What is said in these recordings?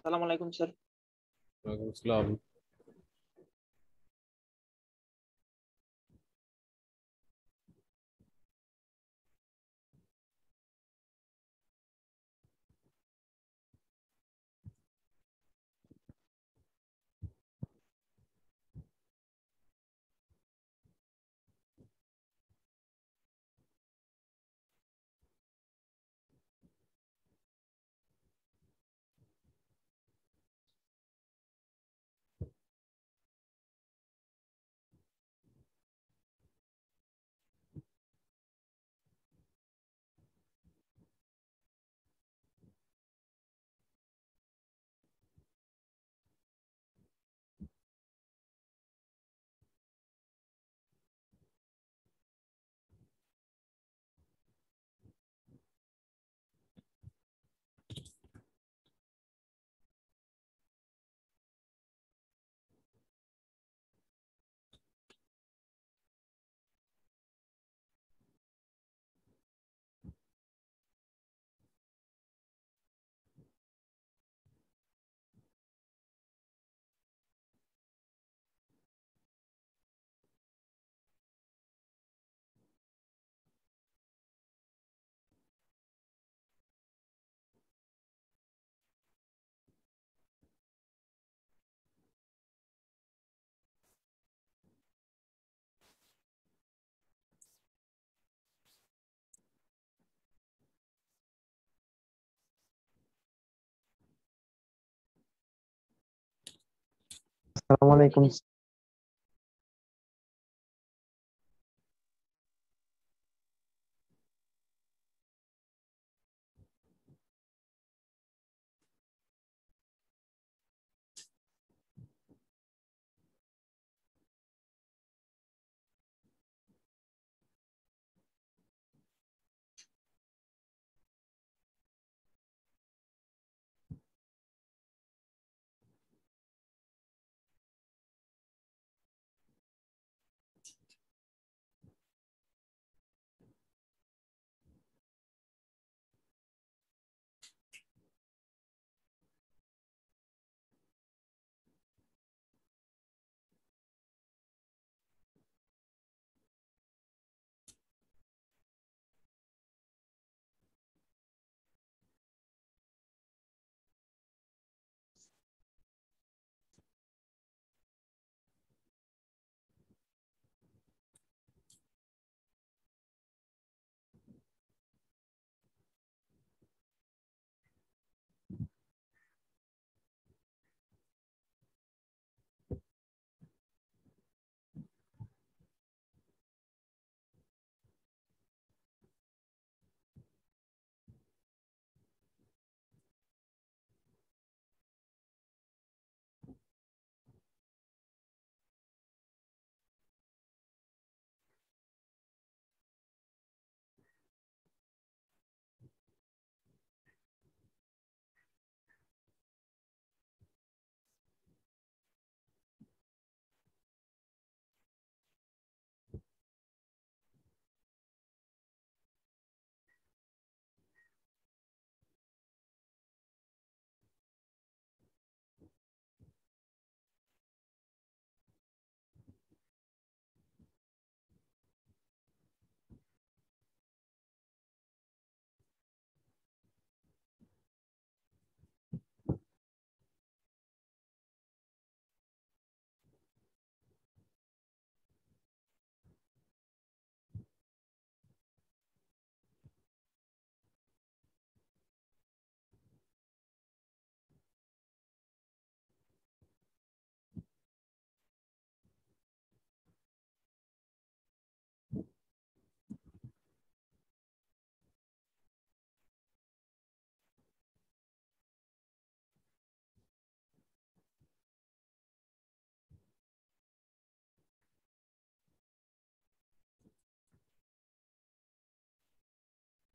अस्सलाम वालेकुम सर। वालेकुम सलाम। अस्सलाम वालेकुम।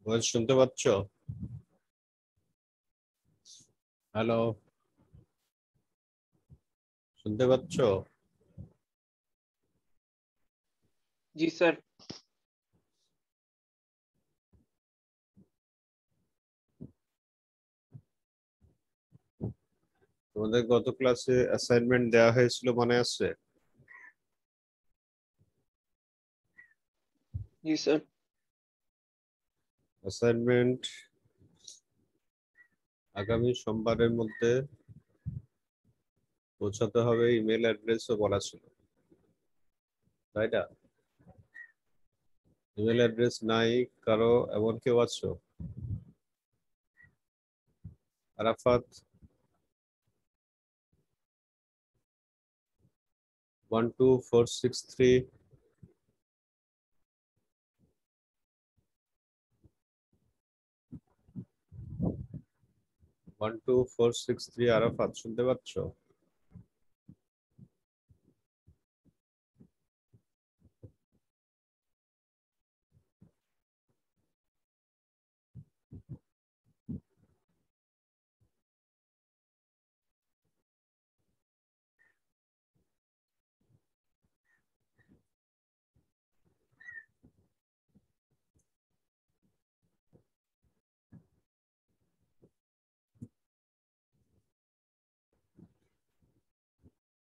ভয়েস শুনতে পাচ্ছ? হ্যালো, শুনতে পাচ্ছ? जी सर। তোমাদের গত ক্লাসে অ্যাসাইনমেন্ট দেওয়া হয়েছিল মনে আছে? जी सर। অ্যাসাইনমেন্ট আগামী সোমবারের মধ্যে পৌঁছাতে হবে, ইমেল অ্যাড্রেসও বলা ছিল, তাই না? ইমেল অ্যাড্রেস নাই কারো এমন কেউ আছো? আরাফাত 12463 12463 আরাফাত শুনতে পাচ্ছ?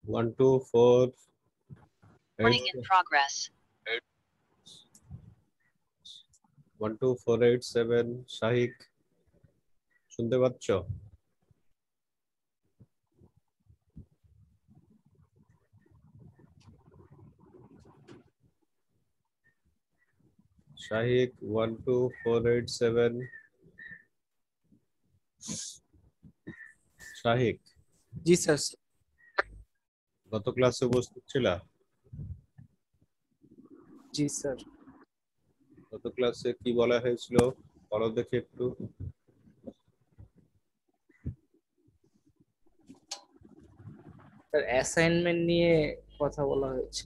One two four Recording in progress. 12487 শাহিক শুনতে পাচ্ছ? শাহিক 12487 শাহিক जी सर। গত ক্লাসে উপস্থিত ছিল? जी सर। গত ক্লাসে কি বলা হয়েছিল বলো দেখি একটু। স্যার অ্যাসাইনমেন্ট নিয়ে কথা বলা হয়েছে।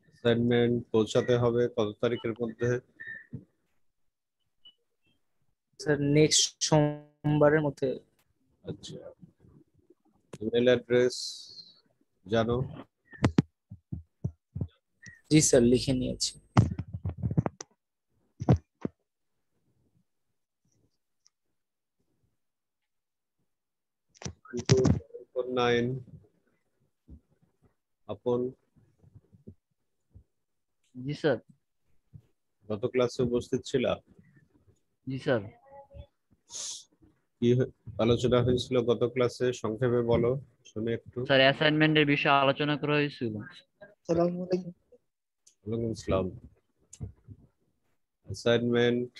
অ্যাসাইনমেন্ট পৌঁছাতে হবে কত তারিখের মধ্যে? স্যার নেক্সট সোমবারের মধ্যে। আচ্ছা, ইমেল অ্যাড্রেস জানো? জি স্যার লিখে নিয়েছি। নাইন আপন जी सर। গত ক্লাসে উপস্থিত ছিল? जी सर। কি আলোচনা হয়েছিল গত ক্লাসে সংক্ষেপে বলো শুনে একটু। স্যার অ্যাসাইনমেন্টের বিষয়ে আলোচনা করা হয়েছিল। ওয়ালাইকুম আসসালাম। অ্যাসাইনমেন্ট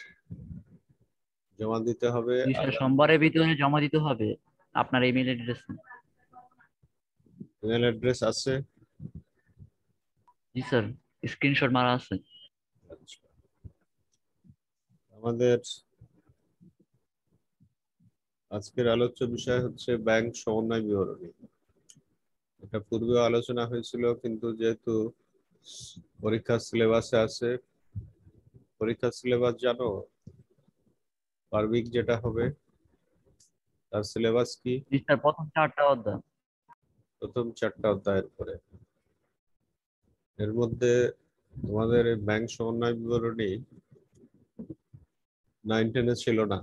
জমা দিতে হবে। জি স্যার, সোমবারের ভিতরে জমা দিতে হবে আপনার ইমেল অ্যাড্রেসে। ইমেল অ্যাড্রেস আছে? জি স্যার, স্ক্রিনশট মারা আছে। আচ্ছা, আমাদের আজকের আলোচ্য বিষয় হচ্ছে ব্যাংক সমন্বয় বিবরণী। এটা পূর্বেও আলোচনা হয়েছিল, কিন্তু যেহেতু পরীক্ষার সিলেবাসে আছে, পরীক্ষার সিলেবাস জানো? পার্বিক যেটা হবে তার সিলেবাস কি? জি স্যার, প্রথম 4টা অধ্যায়। প্রথম 4টা অধ্যায়ের পরে এর মধ্যে তোমাদের এই ব্যাংক সমন্বয় বিবরণী 9-10 ছিল না।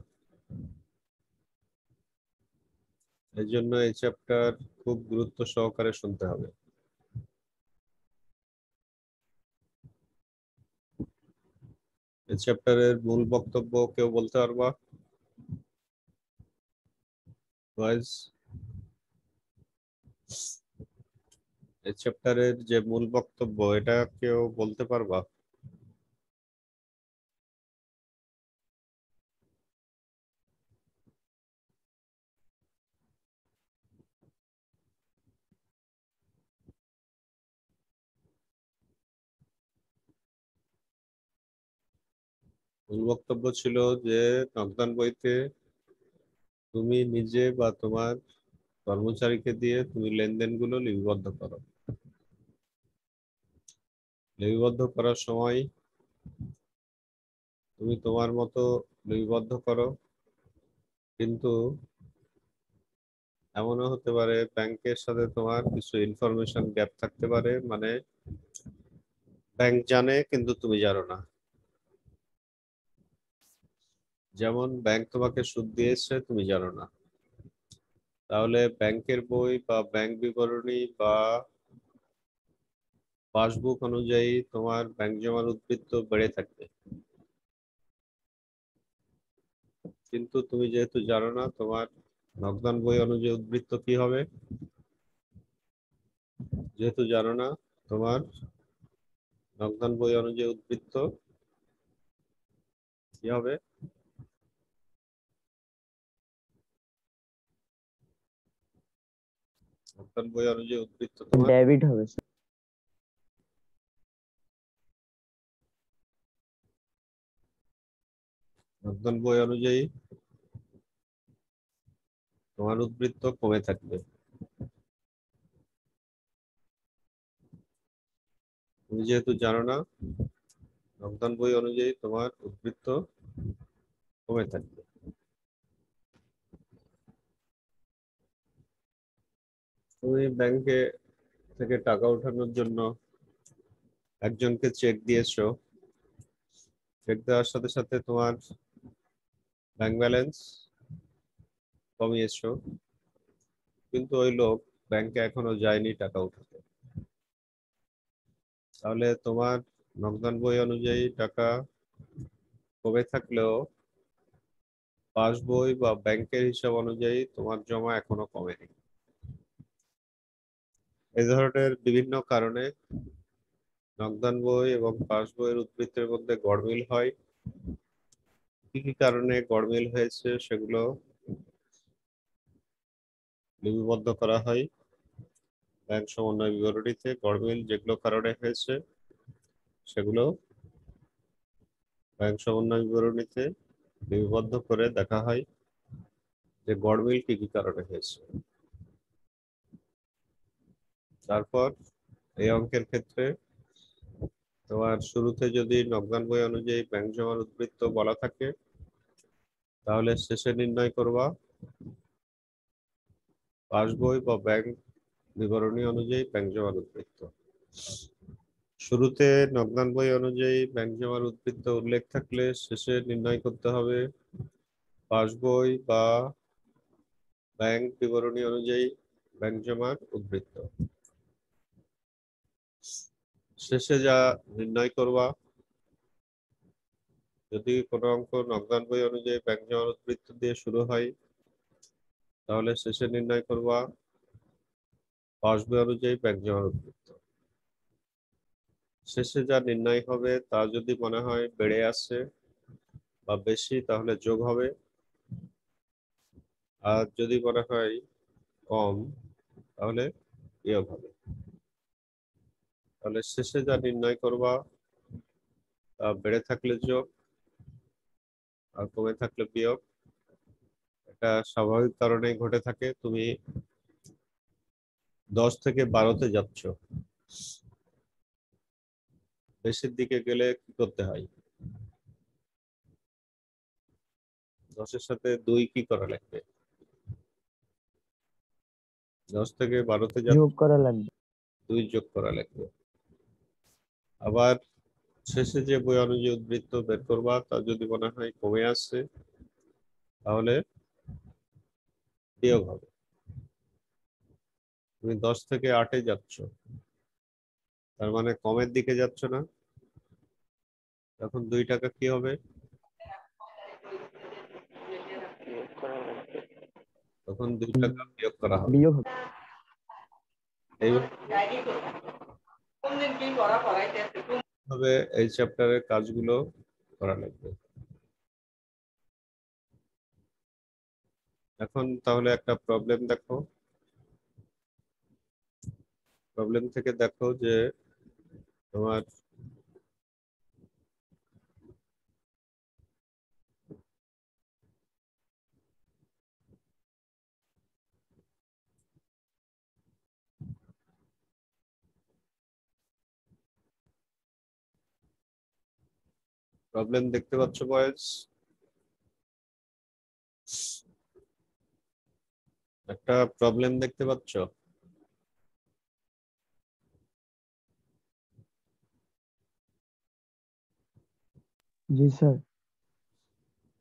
এই জন্য এই চ্যাপ্টার খুব গুরুত্ব সহকারে শুনতে হবে। এই চ্যাপ্টারের মূল বক্তব্য কেউ বলতে পারবা? বয়েজ, এই চ্যাপ্টারের যে মূল বক্তব্য এটা কেউ বলতে পারবা? মূল বক্তব্য ছিল যে নকদান বইতে তুমি নিজে বা তোমার কর্মচারীকে দিয়ে তুমি লেনদেনগুলো লিপিবদ্ধ করো। লিপিবদ্ধ করার সময় তুমি তোমার মতো লিপিবদ্ধ করো, কিন্তু এমনও হতে পারে ব্যাংকের সাথে তোমার কিছু ইনফরমেশন গ্যাপ থাকতে পারে, মানে ব্যাংক জানে কিন্তু তুমি জানো না। যেমন ব্যাংক তোমাকে সুদ দিয়েছে তুমি জানো না, তাহলে ব্যাংকের বই বা ব্যাংক বিবরণী বা পাসবুক অনুযায়ী তোমার ব্যাংক জমার উদ্বৃত্ত বেড়ে থাকবে। কিন্তু তুমি যেহেতু জানো না তোমার নগদান বই অনুযায়ী উদ্বৃত্ত কি হবে, যেহেতু জানো না তোমার নগদান বই অনুযায়ী উদ্বৃত্ত কি হবে, নগদান বই অনুযায়ী উদ্বৃত্ত তোমার ডেবিট হবে স্যার। নগদান বই অনুযায়ী তোমার উদ্বৃত্ত কমে থাকবে। তুমি যেহেতু জানো না নগদান বই অনুযায়ী তোমার উদ্বৃত্ত কমে থাকবে। তুমি ব্যাংকে থেকে টাকা ওঠানোর জন্য একজনকে চেক দিয়েছো, চেক দেওয়ার সাথে সাথে তোমার ব্যাংক ব্যালেন্স কমিয়েছো, কিন্তু ওই লোক ব্যাংকে এখনো যায়নি টাকা উঠাতে। তাহলে তোমার নগদান বই অনুযায়ী টাকা কমে থাকলেও পাসবই বা ব্যাংকের হিসাব অনুযায়ী তোমার জমা এখনো কমেনি। এই ধরনের বিভিন্ন কারণে নগদান বই এবং পাসবইয়ের উদ্বৃত্তের মধ্যে গড়মিল হয়। কি কি কারণে গড়মিল হয়েছে সেগুলো লিপিবদ্ধ করা হয় ব্যাংক সমন্বয় বিবরণীতে। গড়মিল যেগুলো কারণে হয়েছে সেগুলো ব্যাংক সমন্বয় বিবরণীতে লিপিবদ্ধ করে দেখা হয় যে গড়মিল কি কি কারণে হয়েছে। তারপর এই অঙ্কের ক্ষেত্রে তোমার শুরুতে যদি নগদান বই অনুযায়ী ব্যাংক জমার উদ্বৃত্ত বলা থাকে তাহলে শেষে নির্ণয় করবা পাসবই বা ব্যাংক বিবরণী অনুযায়ী ব্যাংক জমার উদ্বৃত্ত। শুরুতে নগদান বই অনুযায়ী ব্যাংক জমার উদ্বৃত্ত উল্লেখ থাকলে শেষে নির্ণয় করতে হবে পাসবই বা ব্যাংক বিবরণী অনুযায়ী ব্যাংক জমার উদ্বৃত্ত। শেষে যা নির্ণয় করবা, যদি কোনো অঙ্ক নগদান বই অনুযায়ী ব্যাংক জমার উদ্বৃত্ত দিয়ে শুরু হয় তাহলে শেষে নির্ণয় করবা পাসবই অনুযায়ী ব্যাংক জমার উদ্বৃত্ত। শেষে যা নির্ণয় হবে তা যদি মনে হয় বেড়ে আসছে বা বেশি তাহলে যোগ হবে, আর যদি মনে হয় কম তাহলে বিয়োগ হবে। তাহলে শেষে যা নির্ণয় করবা তা বেড়ে থাকলে যোগ আর কমে থাকলে বিয়োগ। এটা স্বাভাবিক কারণেই ঘটে থাকে। তুমি 10 থেকে 12তে যাচ্ছ, বেশির দিকে গেলে কি করতে হয়, 10-এর সাথে 2 কি করা লাগবে, 10 থেকে 12তে যোগ করা লাগবে। 2 যোগ করা লাগবে। আবার শেষে যে বই অনুযায়ী উদ্বৃত্ত বের করবা তা যদি মনে হয় কমে আসছে তাহলে বিয়োগ হবে। তুমি 10 থেকে 8-এ যাচ্ছ, তার মানে কমের দিকে যাচ্ছ না, তখন 2 টাকা কি হবে, তখন 2 টাকা বিয়োগ করা হবে। বিয়োগ হবে। এইভাবে এই চ্যাপ্টারের কাজগুলো করা লাগবে। এখন তাহলে একটা প্রবলেম দেখো। প্রবলেম থেকে দেখো যে তোমার প্রবলেম দেখতে পাচ্ছ বয়েজ? একটা প্রবলেম দেখতে পাচ্ছ? জি স্যার।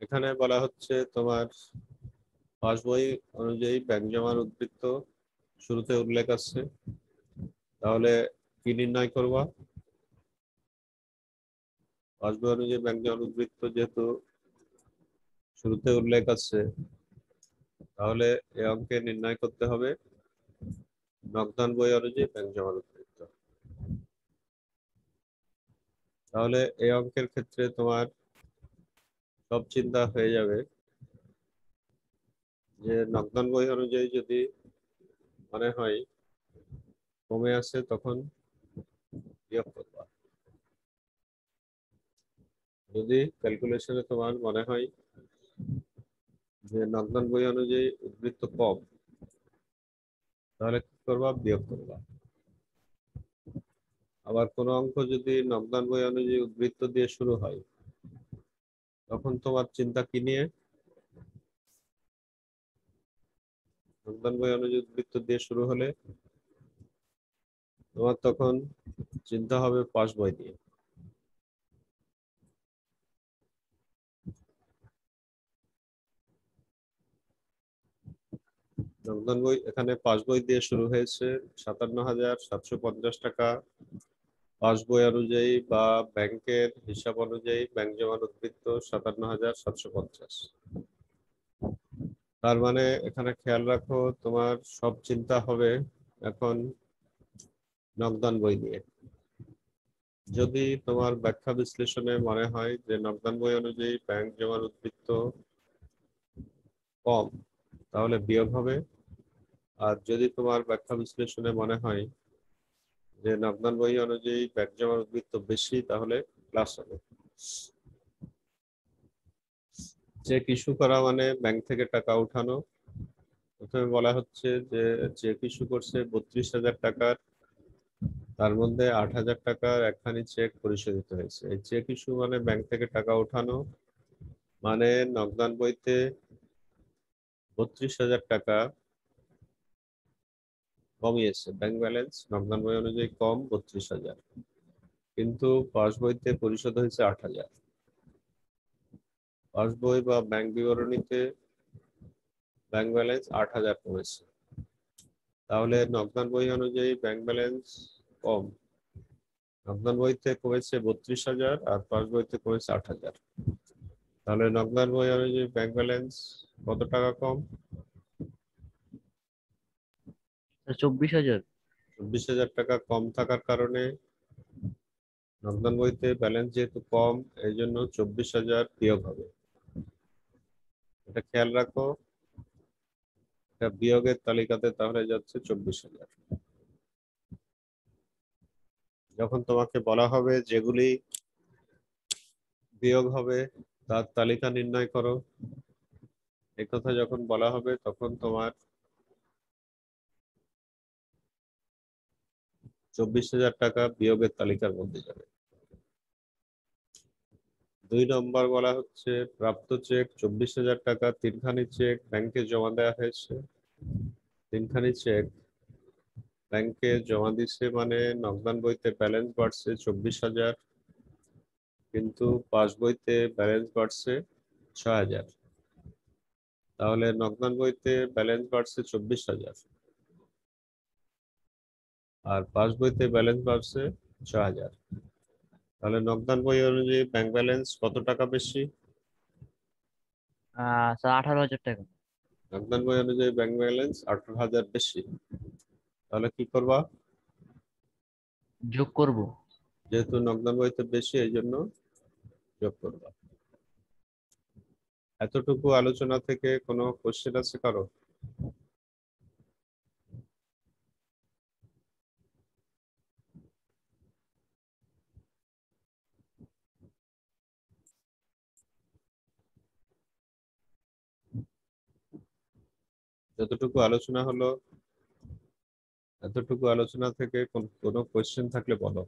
এখানে বলা হচ্ছে তোমার পাসবই অনুযায়ী ব্যাংক জমার উদ্বৃত্ত শুরুতে উল্লেখ আছে, তাহলে কি নির্ণয় করবা? পাসবই অনুযায়ী ব্যাংক জমার উদ্বৃত্ত যেহেতু শুরুতে উল্লেখ আছে, তাহলে এই অঙ্কে নির্ণয় করতে হবে নগদান বই অনুযায়ী ব্যাংক জমার উদ্বৃত্ত। তাহলে এই অঙ্কের ক্ষেত্রে তোমার সব চিন্তা হয়ে যাবে যে নগদান বই অনুযায়ী যদি মনে হয় কমে আসে তখন বিয়োগ করবা, যদি ক্যালকুলেশনে তোমার মনে হয় যে নগদান বই অনুযায়ী উদ্বৃত্ত কম, তাহলে কি করবা? বিয়োগ করবা। আবার কোন অঙ্ক যদি নগদান বই অনুযায়ী উদ্বৃত্ত দিয়ে শুরু হয়, তখন তোমার চিন্তা কি নিয়ে? নগদান বই অনুযায়ী উদ্বৃত্ত দিয়ে শুরু হলে তোমার তখন চিন্তা হবে পাস বই নিয়ে। নগদান বই এখানে পাস বই দিয়ে শুরু হয়েছে ৫৭,৭৫০ টাকা। পাস বই অনুযায়ী বা ব্যাংকের হিসাব অনুযায়ী ব্যাংক জমার উদ্বৃত্ত ৫৭,৭৫০। তার মানে এখানে খেয়াল রাখো, তোমার সব চিন্তা হবে এখন নগদান বই নিয়ে। যদি তোমার ব্যাখ্যা বিশ্লেষণে মনে হয় যে নগদান বই অনুযায়ী ব্যাংক জমার উদ্বৃত্ত কম, তাহলে বিয়োগ হবে। আর যদি তোমার ব্যাখ্যা বিশ্লেষণে মনে হয় যে নগদান বই অনুযায়ী ব্যাংক জমার উদ্বৃত্ত বেশি, তাহলে প্লাস হবে। চেক ইস্যু করা মানে ব্যাংক থেকে টাকা উঠানো। প্রথমে বলা হচ্ছে যে চেক ইস্যু করছে ৩২,০০০ টাকার, তার মধ্যে ৮,০০০ টাকার একখানি চেক পরিশোধিত হয়েছে। এই চেক ইস্যু মানে ব্যাংক থেকে টাকা উঠানো, মানে নগদান বইতে ৩২,০০০ টাকা কমিয়েছে ব্যাংক ব্যালেন্স, নগদান বই অনুযায়ী কম ৩২,০০০, কিন্তু পাস বইতে পরিশোধ হয়েছে ৮,০০০। পাস বই বা ব্যাংক বিবরণীতে ব্যাংক ব্যালেন্স ৮,০০০ কমেছে, তাহলে নগদান বই অনুযায়ী ব্যাংক ব্যালেন্স কম। নগদান বইতে কমেছে ৩২,০০০ আর পাস বইতে কমেছে ৮,০০০। তাহলে নগদান বই অনুযায়ী ব্যাংক ব্যালেন্স কত টাকা কম? ২৪,০০০। ২৪,০০০ টাকা কম থাকার কারণে নগদান বইতে ব্যালেন্স যেহেতু কম, এই জন্য ২৪,০০০ বিয়োগ হবে। এটা খেয়াল রাখো, এটা বিয়োগের তালিকাতে তাহলে যাচ্ছে ২৪,০০০। যখন তোমাকে বলা হবে যেগুলি বিয়োগ হবে তার তালিকা নির্ণয় করো, এই কথা যখন বলা হবে তখন তোমার ২৪,০০০ টাকা বিয়োগের তালিকার মধ্যে যাবে। ২ নম্বর বলা হচ্ছে প্রাপ্ত চেক ২৪,০০০ টাকা, তিনখানি চেক ব্যাংকে জমা দেওয়া হয়েছে। তিনখানি চেক ব্যাংকে জমা দিচ্ছে মানে নগদান বইতে ব্যালেন্স বাড়ছে ২৪,০০০, কিন্তু পাস বইতে ব্যালেন্স বাড়ছে ৬,০০০। তাহলে নগদান বইতে ব্যালেন্স বাড়ছে ২৪,০০০ আর পাস বইতে ব্যালেন্স বাড়ছে ৬,০০০। তাহলে নগদান বই অনুযায়ী ব্যাংক ব্যালেন্স কত টাকা বেশি? স্যার ১৮,০০০ টাকা। নগদান বই অনুযায়ী ব্যাংক ব্যালেন্স ১৮,০০০ বেশি, তাহলে কি করবা? যোগ করব। যেহেতু নগদান বইতে বেশি এই জন্য যোগ করবা। এতটুকু আলোচনা থেকে কোনো কোশ্চেন আছে কারো? যতটুকু আলোচনা হলো, এতটুকু আলোচনা থেকে কোনো কোশ্চেন থাকলে বলো।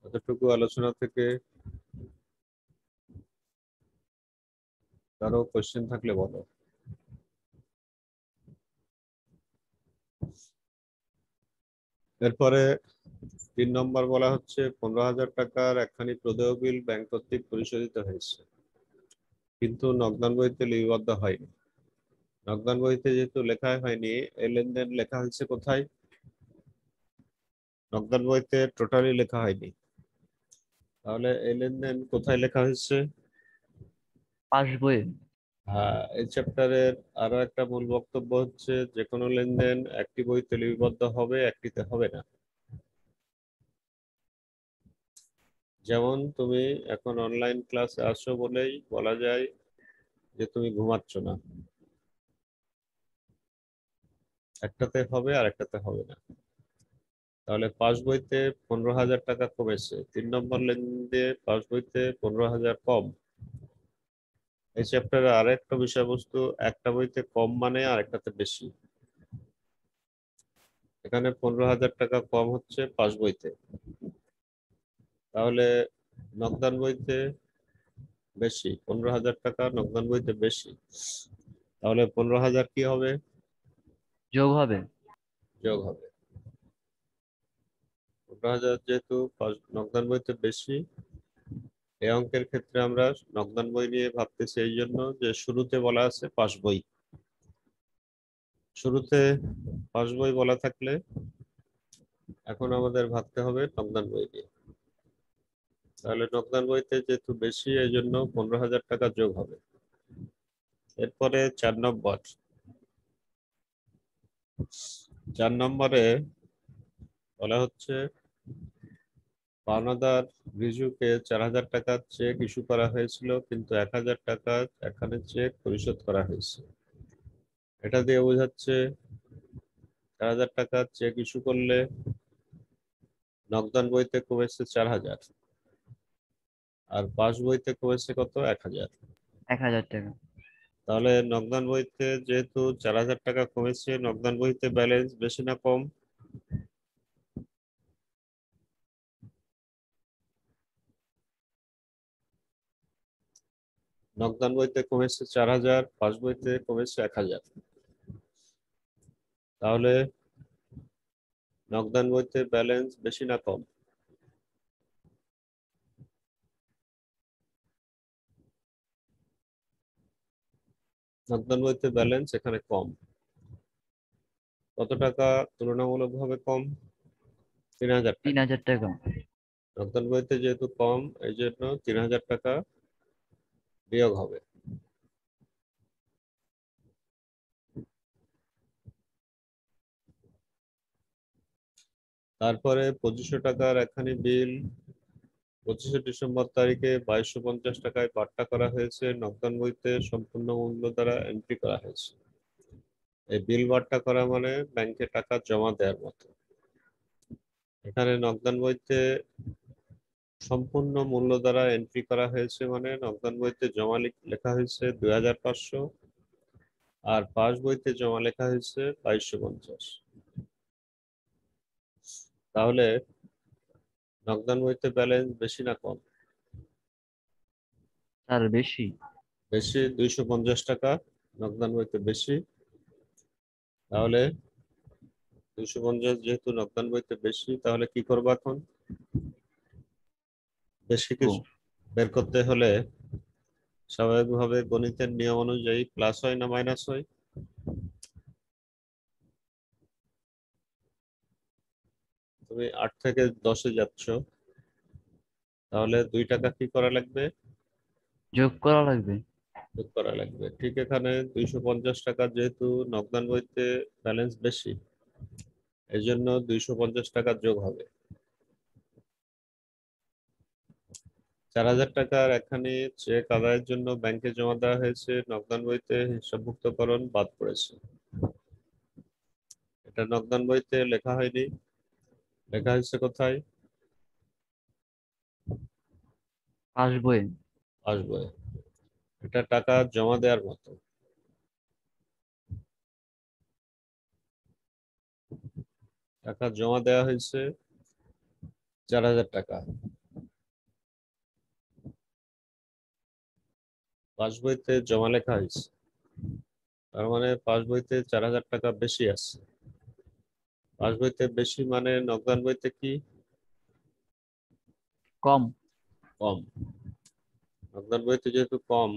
এতটুকু আলোচনা থেকে কারো কোশ্চেন থাকলে বলো। এরপরে 3 নম্বর বলা হচ্ছে 15,000 টাকার একখানি প্রদেয় বিল ব্যাংক কর্তৃক পরিশোধিত হয়েছে, কিন্তু নগদান বইতে লিপিবদ্ধ হয়নি। নগদান বইতে যেহেতু লেখা হয়নি, এই লেনদেন লেখা হয়েছে কোথায়? নগদান বইতে টোটালি লেখা হয়নি, তাহলে এই লেনদেন কোথায় লেখা হয়েছে? পাসবই। হ্যাঁ, এই চ্যাপ্টারের আরো একটা মূল বক্তব্য হচ্ছে যে কোনো লেনদেন একটি বইতে লিপিবদ্ধ হবে, একটিতে হবে না। যেমন তুমি এখন অনলাইন ক্লাসে আসো বলেই বলা যায় যে তুমি ঘুমাচ্ছ না, একটাতে হবে আর একটাতে হবে না। তাহলে পাস বইতে 15,000 টাকা কমেছে, 3 নম্বর লেনদেনে পাস বইতে 15,000 কম। এই চ্যাপ্টারে আরেকটা বিষয়বস্তু, একটা বইতে কম মানে আর একটাতে বেশি। এখানে 15,000 টাকা কম হচ্ছে পাস বইতে, তাহলে নগদান বইতে বেশি। 15,000 টাকা নগদান বইতে বেশি, তাহলে 15,000 কি হবে? যোগ হবে। যোগ হবে। 15,000 যেহেতু নগদান বইতে বেশি, এই অঙ্কের ক্ষেত্রে আমরা নগদান বই নিয়ে ভাবতেছি এই জন্য যে শুরুতে বলা আছে পাস বই। শুরুতে পাস বই বলা থাকলে এখন আমাদের ভাবতে হবে নগদান বই নিয়ে। তাহলে নগদান বইতে যেহেতু বেশি, এই জন্য 15,000 টাকা যোগ হবে। এরপরে 4 নম্বর। 4 নম্বরে বলা হচ্ছে পাওনাদার রিজুকে 4,000 টাকার চেক ইস্যু করা হয়েছিল, কিন্তু 1,000 টাকা এখানে চেক পরিশোধ করা হয়েছে। এটা দিয়ে বোঝাচ্ছে 4,000 টাকার চেক ইস্যু করলে নগদান বইতে কমেছে 4,000, আর পাস বইতে কমেছে কত? 1,000। 1,000 টাকা। তাহলে নগদান বইতে যেহেতু 4,000 টাকা কমেছে, নগদান বইতে ব্যালেন্স বেশি না কম? নগদান বইতে কমেছে 4,000, পাস বইতে কমেছে 1,000। তাহলে নগদান বইতে ব্যালেন্স বেশি না কম? নগদান বইতে ব্যালেন্স এখানে কম। কত টাকা তুলনামূলকভাবে কম? 3,000 টাকা। 3,000 টাকা। নগদান বইতে যেহেতু কম, এই জন্য 3,000 টাকা বিয়োগ হবে। তারপরে 2,500 টাকার একখানি বিল 25শে ডিসেম্বর তারিখে 2,250 টাকায় পাট্টা করা হয়েছে, নগদান বইতে সম্পূর্ণ মূল্য দ্বারা এন্ট্রি করা হয়েছে। এই বিল বাট্টা করা মানে ব্যাংকে টাকা জমা দেওয়ার মতো। এখানে নগদান বইতে সম্পূর্ণ মূল্য দ্বারা এন্ট্রি করা হয়েছে মানে নগদান বইতে জমা লেখা হয়েছে 2,500, আর পাস বইতে জমা লেখা হয়েছে 2,250। তাহলে নগদান বইতে ব্যালেন্স বেশি না কম? স্যার বেশি। বেশি, 250 টাকা নগদান বইতে বেশি। তাহলে 250 যেহেতু নগদান বইতে বেশি, তাহলে কি করবো এখন? বেশি কিছু বের করতে হলে স্বাভাবিকভাবে গণিতের নিয়ম অনুযায়ী প্লাস হয় না মাইনাস হয়? তুমি 8 থেকে 10-এ যাচ্ছ, তাহলে 2 টাকা কি করা লাগবে? যোগ করা লাগবে। যোগ করা লাগবে। ঠিক এখানে 250 টাকা যেহেতু নগদান বইতে ব্যালেন্স বেশি, এই জন্য 250 টাকা যোগ হবে। 4,000 টাকার একখানি চেক আদায়ের জন্য ব্যাংকে জমা দেওয়া হয়েছে, নগদান বইতে হিসাবভুক্তকরণ বাদ পড়েছে। এটা নগদান বইতে লেখা হয়নি, লেখা হয়েছে কোথায়? পাসবই। পাস বই। এটা টাকা জমা দেওয়ার মতো। টাকা জমা দেওয়া হয়েছে 4,000 টাকা, পাস বইতে জমা লেখা হয়েছে, তার মানে পাস বইতে 4,000 টাকা বেশি আছে। পাস বইতে বেশি মানে নগদান বইতে কি কম। কম। নগদান বইতে যেহেতু কম,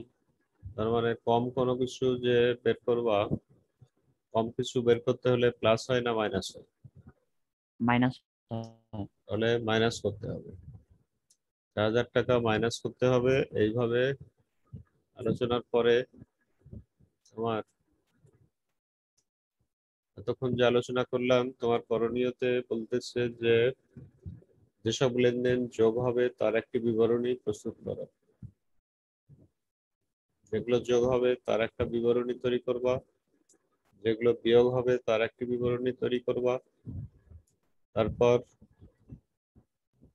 তার মানে কম কোনো কিছু যে বের করবা, কম কিছু বের করতে হলে প্লাস হয় না মাইনাস হয়? মাইনাস। তাহলে মাইনাস করতে হবে, 4,000 টাকা মাইনাস করতে হবে। এইভাবে আলোচনার পরে তোমার এতক্ষণ যে আলোচনা করলাম, তোমার করণীয়তে বলতেছে যে যেসব লেনদেন যোগ হবে তার একটি বিবরণী প্রস্তুত করো। যেগুলো যোগ হবে তার একটা বিবরণী তৈরি করবা, যেগুলো বিয়োগ হবে তার একটি বিবরণী তৈরি করবা। তারপর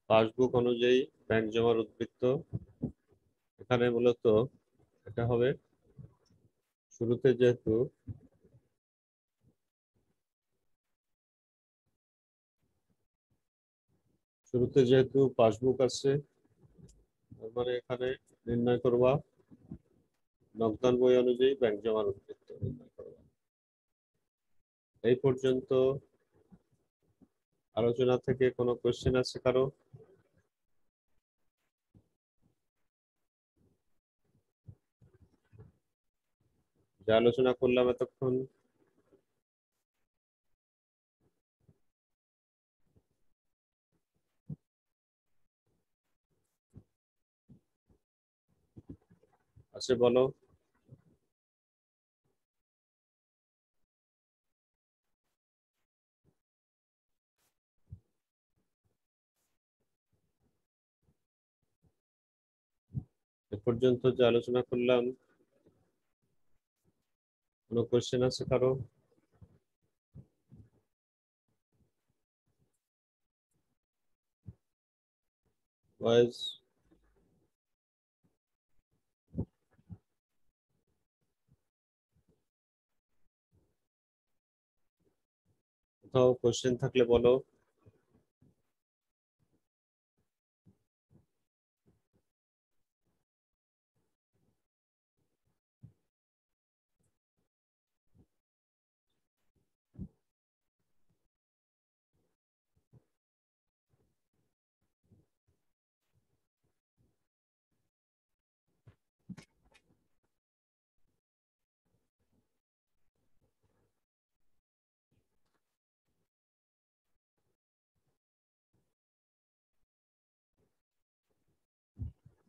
পাসবুক অনুযায়ী ব্যাংক জমার উদ্বৃত্ত, এখানে মূলত এটা হবে শুরুতে যেহেতু পাসবুক আছে, তার মানে এখানে নির্ণয় করবা নগদান বই অনুযায়ী ব্যাংক জমার উদ্বৃত্ত নির্ণয় করবা। এই পর্যন্ত আলোচনা থেকে কোনো কোশ্চেন আছে কারো? যে আলোচনা করলাম এতক্ষণ, আছে বলো। এ পর্যন্ত যে আলোচনা করলাম, কোনো কোশ্চেন আছে কারো? বয়েজ, কোথাও কোশ্চেন থাকলে বলো।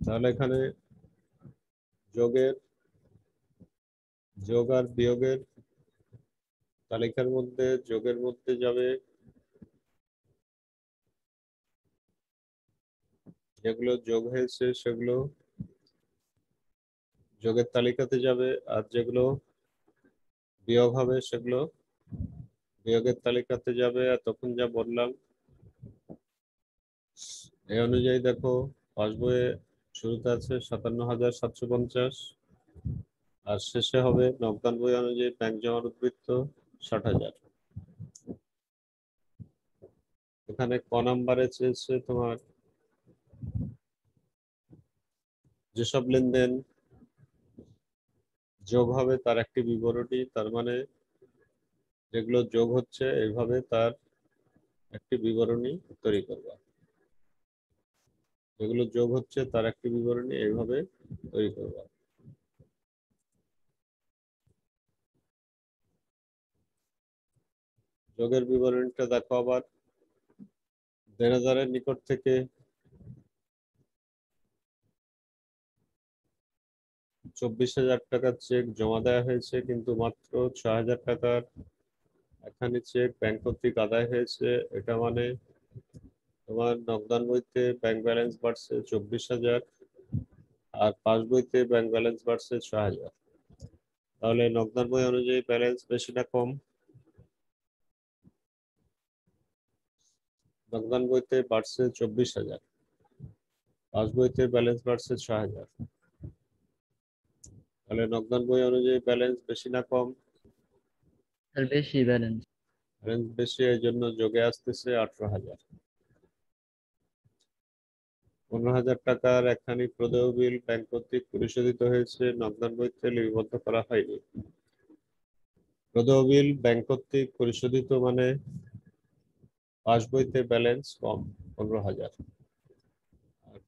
তাহলে এখানে যোগ আর বিয়োগের তালিকার মধ্যে যোগের মধ্যে যাবে যেগুলো যোগ হয়েছে সেগুলো যোগের তালিকাতে যাবে, আর যেগুলো বিয়োগ হবে সেগুলো বিয়োগের তালিকাতে যাবে। আর তখন যা বললাম এই অনুযায়ী দেখো, পাসবইয়ে শুরুতে আছে 57,750, আর শেষে হবে নগদান বই অনুযায়ী ব্যাংক জমার উদ্বৃত্ত 60,000। এখানে ক নাম্বারে চেয়েছে তোমার যেসব লেনদেন যোগ হবে তার একটি বিবরণী, তার মানে যেগুলো যোগ হচ্ছে এইভাবে তার একটি বিবরণী তৈরি করবা। যেগুলো যোগ হচ্ছে তার একটি বিবরণী এইভাবে তৈরি করবা। যোগের বিবরণীটা দেখো আবার, দেনাদারের নিকট থেকে 24,000 টাকার চেক জমা দেওয়া হয়েছে, কিন্তু মাত্র 6,000 টাকার একখানি চেক ব্যাংক কর্তৃক আদায় হয়েছে। এটা মানে তোমার নগদান বইতে ব্যাংক ব্যালেন্স বাড়ছে 24,000, আর পাস বইতে ব্যাংক ব্যালেন্স বাড়ছে 6,000। তাহলে নগদান বই অনুযায়ী ব্যালেন্স বেশি না কম? নগদান বইতে বাড়ছে 24,000, পাস বইতে ব্যালেন্স বাড়ছে 6,000। তাহলে নগদান বই অনুযায়ী ব্যালেন্স বেশি না কম? বেশি ব্যালেন্স। ব্যালেন্স বেশি, এই জন্য যোগে আসতেছে 18,000। 15,000 টাকার একখানি প্রদেয় বিল ব্যাংক কর্তৃক পরিশোধিত হয়েছে, নগদান বইতে লিপিবদ্ধ করা হয়নি। প্রদেয় বিল ব্যাংক কর্তৃক পরিশোধিত মানে পাস বইতে ব্যালেন্স কম 15,000,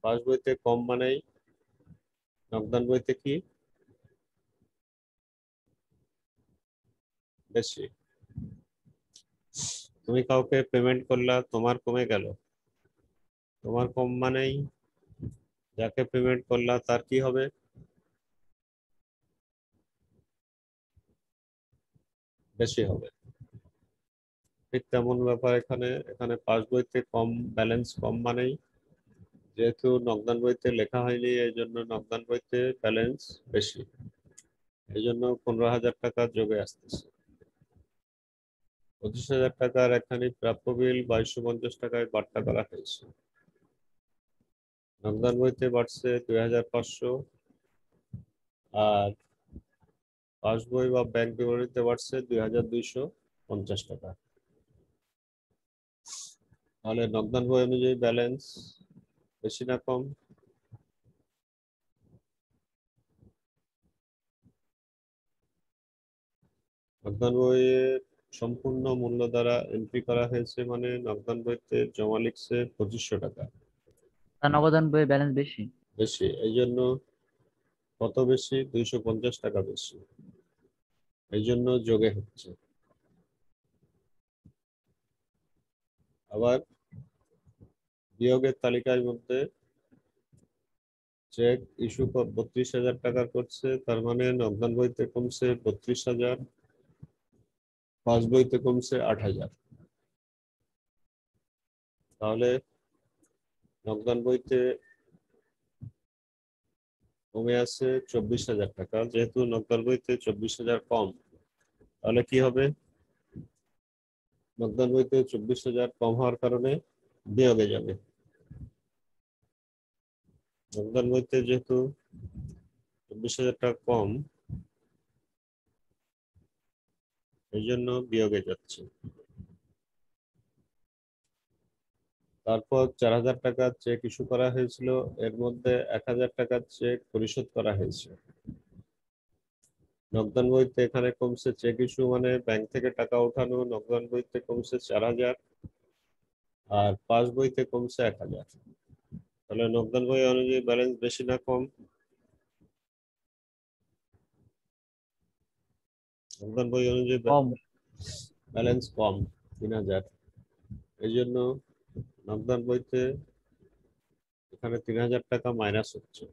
পাস বইতে কম মানেই নগদান বইতে কি বেশি। তুমি কাউকে পেমেন্ট করলা, তোমার কমে গেল, তোমার কম মানেই যাকে পেমেন্ট করলা তার কি হবে, বেশি হবে। ঠিক তেমন ব্যাপার এখানে, এখানে পাস বইতে কম, ব্যালেন্স কম মানেই যেহেতু নগদান বইতে লেখা হয়নি এই জন্য নগদান বইতে ব্যালেন্স বেশি, এই জন্য 15,000 টাকা যোগে আসতেছে। 25,000 টাকার এখানে প্রাপ্য বিল 2250 টাকায় বার্তা করা হয়েছে। নগদান বইতে বাড়ছে 2,500, আর পাস বই বা ব্যাংক বিবরণীতে বাড়ছে 2,250 টাকা। তাহলে নগদান বই অনুযায়ী ব্যালেন্স বেশি না কম? নগদান বইয়ের সম্পূর্ণ মূল্য দ্বারা এন্ট্রি করা হয়েছে মানে নগদান বইতে জমা লিখছে 2,500 টাকা, তার নগদান বইয়ে ব্যালেন্স বেশি। বেশি। এই জন্য কত বেশি? 250 টাকা বেশি, এই জন্য যোগে হচ্ছে। আবার বিয়োগের তালিকার মধ্যে চেক ইস্যু 32,000 টাকা করছে, তার মানে নগদান বইতে কমছে 32,000, পাস বইতে কমছে 8,000। তাহলে নগদান বইতে কমে আছে 24,000 টাকা, যেহেতু নগদান বইতে 24,000 কম, তাহলে কি হবে? নগদান বইতে 24,000 কম হওয়ার কারণে বিয়োগে যাবে। নগদান বইতে যেহেতু 24,000 টাকা কম, এই জন্য বিয়োগে যাচ্ছে। তারপর 4,000 টাকার চেক ইস্যু করা হয়েছিল, এর মধ্যে 1,000 টাকার চেক পরিশোধ করা হয়েছে। নগদান বইতে এখানে কমছে চেক ইস্যু মানে ব্যাংক থেকে টাকা ওঠানো, নগদান বইতে কমছে 4,000, আর পাস বইতে কমছে 1,000। তাহলে নগদান বই অনুযায়ী ব্যালেন্স বেশি না কম? নগদান বই অনুযায়ী কম। ব্যালেন্স কম, 3,000। এই জন্য নগদান বইতে এখানে 3,000 টাকা মাইনাস হচ্ছে।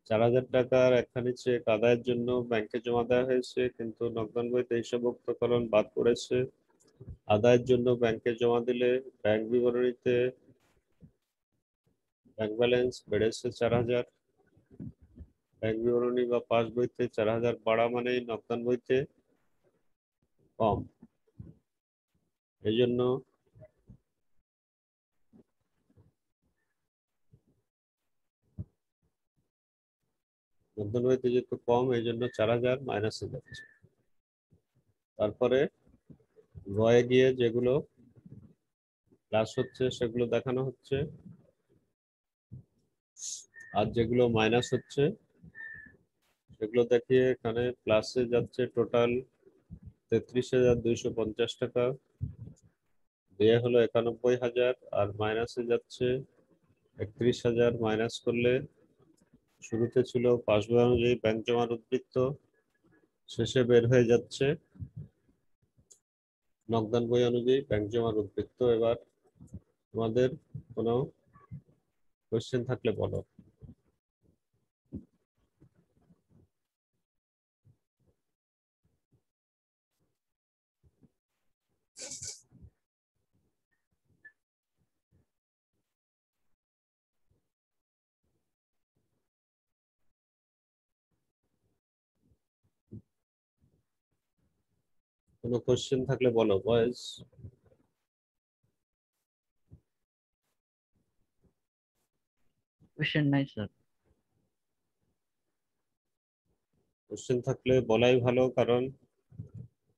4,000 টাকার একখানি চেক আদায়ের জন্য ব্যাংকে জমা দেওয়া হয়েছে, কিন্তু নগদান বইতে হিসাবরক্ষণকরণ বাদ পড়েছে। আদায়ের জন্য ব্যাংকে জমা দিলে ব্যাংক বিবরণীতে ব্যাংক ব্যালেন্স বেড়েছে 4,000। ব্যাংক বিবরণী বা পাস বইতে 4,000 বাড়া মানেই নগদান বইতে কম, এই জন্য নগদান বইতে যেহেতু কম এই জন্য 4,000 মাইনাসে যাচ্ছে। তারপরে গয়ে গিয়ে যেগুলো প্লাস হচ্ছে সেগুলো দেখানো হচ্ছে, আর যেগুলো মাইনাস হচ্ছে সেগুলো দেখিয়ে এখানে প্লাসে যাচ্ছে টোটাল 33,250 টাকা, ব্যয় হলো 91,000, আর মাইনাসে যাচ্ছে 31,000। মাইনাস করলে শুরুতে ছিল পাস বই অনুযায়ী ব্যাংক জমার উদ্বৃত্ত, শেষে বের হয়ে যাচ্ছে নগদান বই অনুযায়ী ব্যাংক জমার উদ্বৃত্ত। এবার তোমাদের কোনো কোয়েশ্চেন থাকলে বলো। কোনো কোয়েশ্চেন থাকলে বলো বয়েজ। কোশ্চেন নাই স্যার। কোশ্চেন থাকলে বলাই ভালো, কারণ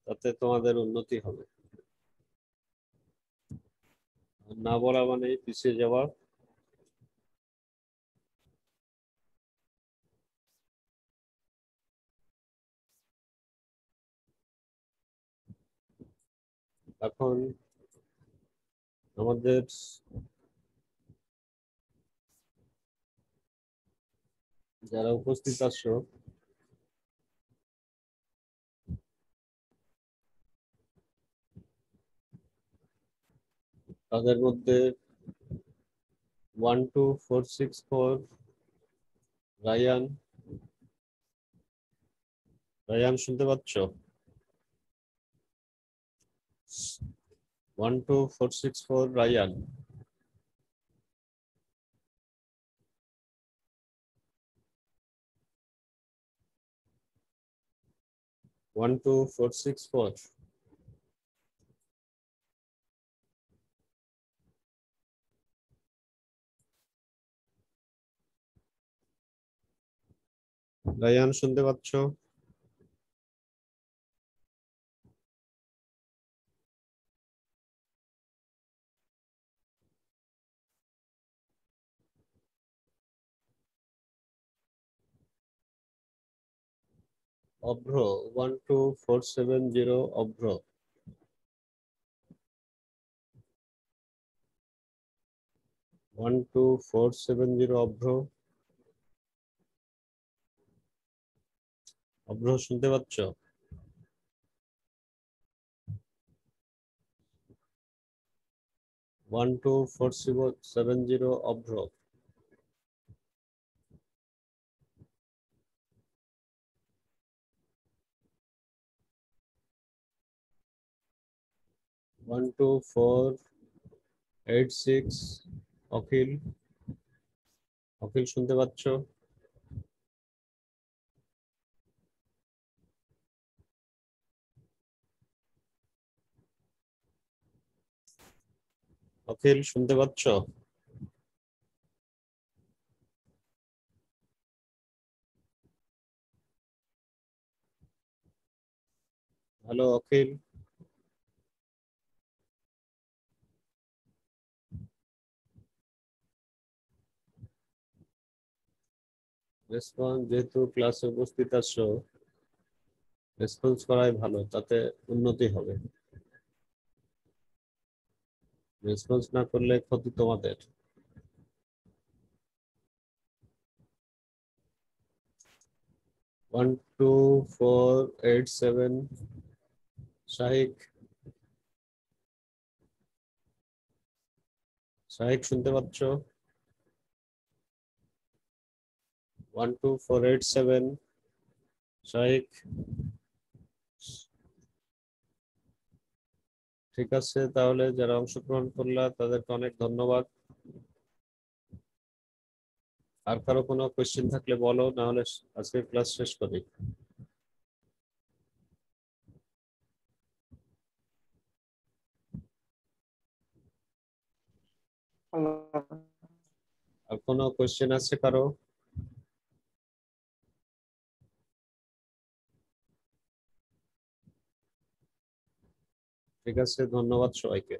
তাতে তোমাদের উন্নতি হবে। না বলা মানে পিছিয়ে যাওয়া। এখন আমাদের যারা উপস্থিত আছো তাদের মধ্যে 12464 রায়ান রায়ান শুনতে পাচ্ছ? 12464 Ryan. One two four six four. Ryan শুনতে পাচ্ছ? অভ্র 12470 অভ্র। One two four seven zero অভ্র। অভ্র শুনতে পাচ্ছ? One two four seven zero অভ্র। One two four 86 অখিল। অখিল শুনতে পাচ্ছ? অখিল শুনতে পাচ্ছ? হ্যালো অখিল। রেসপন্স, যেহেতু ক্লাসে উপস্থিত আছো রেসপন্স করাই ভালো, তাতে উন্নতি হবে। রেসপন্স না করলে ক্ষতি তোমাদের। One two four 87 শাহিক। শাহিক শুনতে পাচ্ছ? 12487 শাহিক। ঠিক আছে, তাহলে যারা অংশগ্রহণ করলা তাদেরকে অনেক ধন্যবাদ। আর কারো কোনো কোয়েশ্চেন থাকলে বলো, না হলে আজকে ক্লাস শেষ করি। আর কোনো কোয়েশ্চেন আছে কারো? ঠিক আছে, ধন্যবাদ সবাইকে।